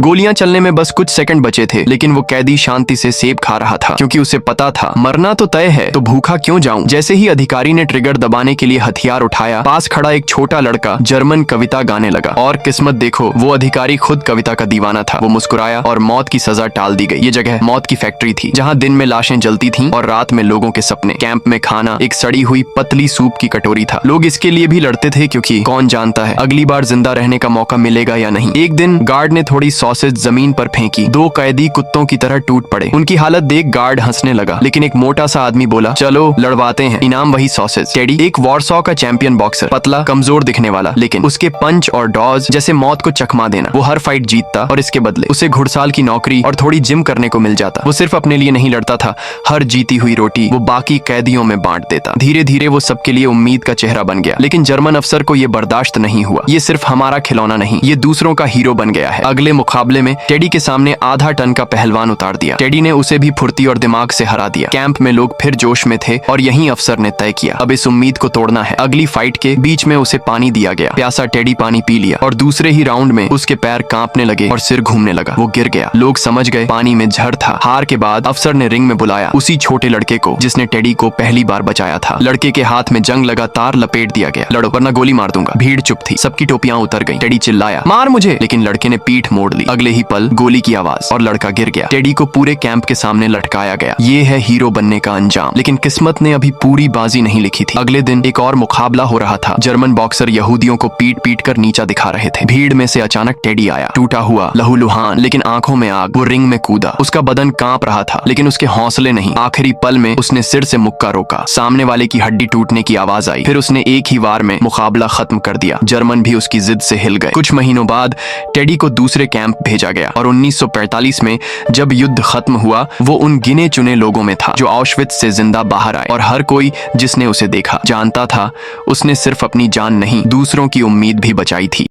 गोलियां चलने में बस कुछ सेकंड बचे थे, लेकिन वो कैदी शांति से सेब खा रहा था, क्योंकि उसे पता था मरना तो तय है, तो भूखा क्यों जाऊं। जैसे ही अधिकारी ने ट्रिगर दबाने के लिए हथियार उठाया, पास खड़ा एक छोटा लड़का जर्मन कविता गाने लगा। और किस्मत देखो, वो अधिकारी खुद कविता का दीवाना था। वो मुस्कुराया और मौत की सजा टाल दी गई। ये जगह मौत की फैक्ट्री थी, जहाँ दिन में लाशें जलती थीं और रात में लोगों के सपने। कैंप में खाना एक सड़ी हुई पतली सूप की कटोरी था। लोग इसके लिए भी लड़ते थे, क्योंकि कौन जानता है अगली बार जिंदा रहने का मौका मिलेगा या नहीं। एक दिन गार्ड ने थोड़ी सॉसेज जमीन पर फेंकी। 2 कैदी कुत्तों की तरह टूट पड़े। उनकी हालत देख गार्ड हंसने लगा, लेकिन एक मोटा सा आदमी बोला, चलो लड़वाते हैं, इनाम वही सॉसेज। टेडी एक वॉरसॉ का चैंपियन बॉक्सर, पतला कमजोर दिखने वाला, लेकिन उसके पंच और डॉज जैसे मौत को चकमा देना। वो हर फाइट जीतता और इसके बदले उसे घुड़साल की नौकरी और थोड़ी जिम करने को मिल जाता। वो सिर्फ अपने लिए नहीं लड़ता था, हर जीती हुई रोटी वो बाकी कैदियों में बांट देता। धीरे धीरे वो सबके लिए उम्मीद का चेहरा बन गया। लेकिन जर्मन अफसर को ये बर्दाश्त नहीं हुआ। ये सिर्फ हमारा खिलौना नहीं, ये दूसरों का हीरो बन गया है। अगले मुकाबले में टेडी के सामने आधा टन का पहलवान उतार दिया। टेडी ने उसे भी फुर्ती और दिमाग से हरा दिया। कैंप में लोग फिर जोश में थे और यही अफसर ने तय किया, अब इस उम्मीद को तोड़ना है। अगली फाइट के बीच में उसे पानी दिया गया। प्यासा टेडी पानी पी लिया और दूसरे ही राउंड में उसके पैर कांपने लगे और सिर घूमने लगा। वो गिर गया। लोग समझ गए पानी में जहर था। हार के बाद अफसर ने रिंग में बुलाया उसी छोटे लड़के को जिसने टेडी को पहली बार बचाया था। लड़के के हाथ में जंग लगातार लपेट दिया गया। लड़ो वरना गोली मार दूंगा। भीड़ चुप थी, सबकी टोपियां उतर गईं। टेडी चिल्लाया, मार मुझे, लेकिन लड़के ने पीठ मोड़ ली। अगले ही पल गोली की आवाज और लड़का गिर गया। टेडी को पूरे कैंप के सामने लटकाया गया। ये है हीरो बनने का अंजाम। लेकिन किस्मत ने अभी पूरी बाजी नहीं लिखी थी। अगले दिन एक और मुकाबला हो रहा था। जर्मन बॉक्सर यहूदियों को पीट पीट कर नीचा दिखा रहे थे। भीड़ में से अचानक टेडी आया, टूटा हुआ, लहूलुहान, लेकिन आंखों में आग। वो रिंग में कूदा। उसका बदन कांप रहा था, लेकिन उसके हौसले नहीं। आखिरी पल में उसने सिर से मुक्का रोका। सामने वाले की हड्डी टूटने की आवाज आई। फिर उसने एक ही वार में मुकाबला खत्म कर दिया। जर्मन भी उसकी जिद से हिल गए। कुछ महीनों बाद टेडी को दूसरे कैंप भेजा गया और 1945 में जब युद्ध खत्म हुआ, वो उन गिने चुने लोगों में था जो ऑश्वित्ज से जिंदा बाहर आए। और हर कोई जिसने उसे देखा जानता था उसने सिर्फ अपनी जान नहीं, दूसरों की उम्मीद भी बचाई थी।